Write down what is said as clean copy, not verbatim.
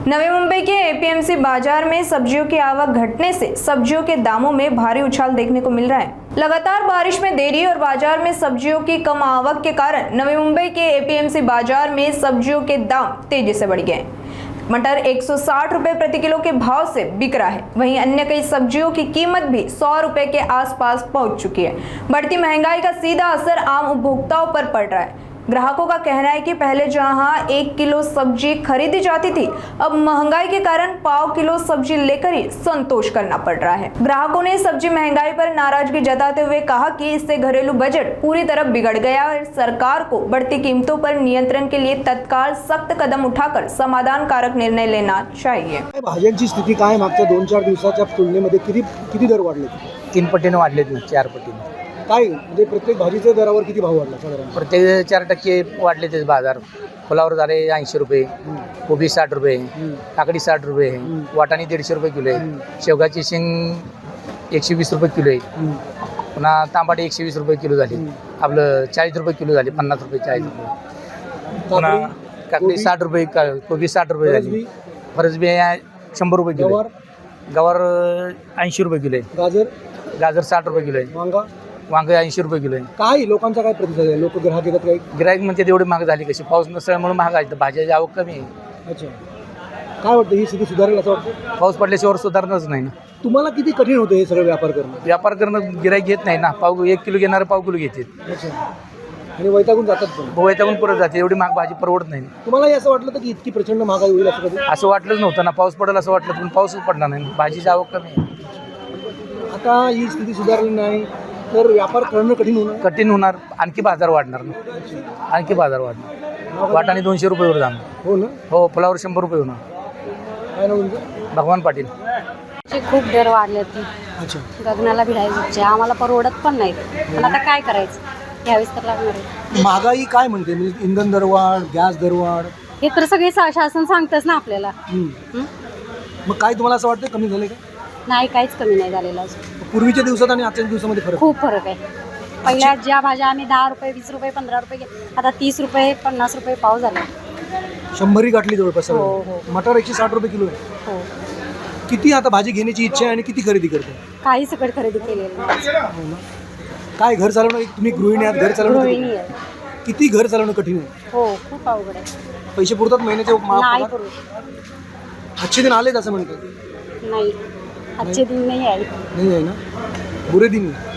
नवी मुंबई के APMC बाजार में सब्जियों की आवक घटने से सब्जियों के दामों में भारी उछाल देखने को मिल रहा है। लगातार बारिश में देरी और बाजार में सब्जियों की कम आवक के कारण नवी मुंबई के एपीएमसी बाजार में सब्जियों के दाम तेजी से बढ़ गए। मटर 160 रुपए प्रति किलो के भाव से बिक रहा है। वहीं अन्य कई सब्जियों की कीमत भी 100 रुपए के आसपास पहुंच चुकी है। बढ़ती महंगाई का सीधा असर आम उपभोक्ताओं पर पड़ रहा है। ग्राहकों का कहना है कि पहले जहां 1 किलो सब्जी खरीदी जाती थी, अब महंगाई के कारण पाव किलो सब्जी लेकर ही संतोष करना पड़ रहा है। ग्राहकों ने सब्जी महंगाई पर नाराजगी जताते हुए कहा कि इससे घरेलू बजट पूरी तरह बिगड़ गया और सरकार को बढ़ती कीमतों पर नियंत्रण के लिए तत्काल सख्त कदम उठाकर समाधानकारक निर्णय लेना चाहिए। भाज्यांची स्थिती काय मागच्या 2-4 दिवसाच्या तुलनेमध्ये किती दर वाढले? 3 पटीने वाढलेत ना, 4 पटीने। काय म्हणजे प्रत्येक भाजीच्या दरावर किती भाव वाढला साधारण? प्रत्येक 4% वाढले ते बाजार। फुलावर झाले 80 रुपये, कोबी 60 रुपये, काकडी 60 रुपये, वाटाणे 150 रुपये किलो आहे, शेवगाची शेंग 120 रुपये किलो आहे, पुन्हा तांबाटे 120 रुपये किलो झाले, आपलं 40 रुपये किलो झाले, 50 रुपये 40 रुपये, पुन्हा काकडी 60 रुपये, कोबी 60 रुपये झाली, फरसबी 100 रुपये किलो, गवार 80 रुपये किलो आहे, गाजर 60 रुपये किलो आहे, वांग 80 रुपये किलो आहे। काय लोकांचा काय प्रतिसाद आहे? लोक ग्राहक येतात काही? गिराईक म्हणते तेवढी महाग झाली कशी, पाऊस नसल्यामुळे महाग आहे, भाज्याची आवक कमी आहे। अच्छा, काय वाटतं ही स्थिती सुधारेल असं वाटतं? पाऊस पडल्याशिवाय सुधारणच नाही ना। तुम्हाला किती कठीण होतं हे सगळं व्यापार करणं? व्यापार करणं गिराईक घेत नाही ना, 1 किलो घेणारे पाव किलो घेते, अच्छा, आणि वैतागून जातात पण? वैतागून परत जाते, एवढी महाग भाजी परवडत नाही। तुम्हाला असं वाटलं की इतकी प्रचंड महागाई होईल असं कधी? असं वाटलंच नव्हतं ना, पाऊस पडेल असं वाटलं, पण पाऊसच पडला नाही, भाजीची आवक कमी आहे। आता ही स्थिती सुधारली नाही तर व्यापार करणं कठीण होणार, आणखी बाजार वाढणार ना, आणखी बाजार वाढणार। वाटाणे 200 रुपयेवर जाणार, हो ना? हो, फुलावर 100 रुपये होणार। काय नाव तुमचं? भगवान पाटील। खूप दर वाढले ती, अच्छा, गगनाला भिडायचे, आम्हाला परवडत पण नाही, पण आता काय करायचं, यावेळेस तर लागणार आहे। महागाई काय म्हणते? म्हणजे इंधन दरवाढ, गॅस दरवाढ, हे तर सगळे शासन सांगतच ना आपल्याला। मग काय तुम्हाला असं वाटतं कमी झाले का? नाही, काहीच कमी नाही झालेलं अजून। पूर्वीच्या दिवसात आणि आजच्या दिवसामध्ये फरक? खूप फरक आहे। पहिल्या ज्या भाज्या आम्ही 10 रुपये, 20 रुपये, 15 रुपये आता 30 रुपये, 50 रुपये पाव झाला। 100 गाठली जवळपास। हो, हो. मटर 160 रुपये किलो आहे। हो, किती आता भाजी घेण्याची इच्छा आहे आणि किती खरेदी करते? काही सकट खरेदी केलेली नाही। हो ना? काय घर चालवणं, तुम्ही गृहिणी आहात, घर चालवणं गृहिणी आहे। किती घर चालवणं कठीण आहे? हो, खूप अवघड आहे। पैसे पुरतात महिन्याचे? नाही पुरत, अच्छे दिन आलेत असं म्हणतात? नाही, अच्छे दिन नाही आहे। नाही आहे ना, बुरे दिन आहे.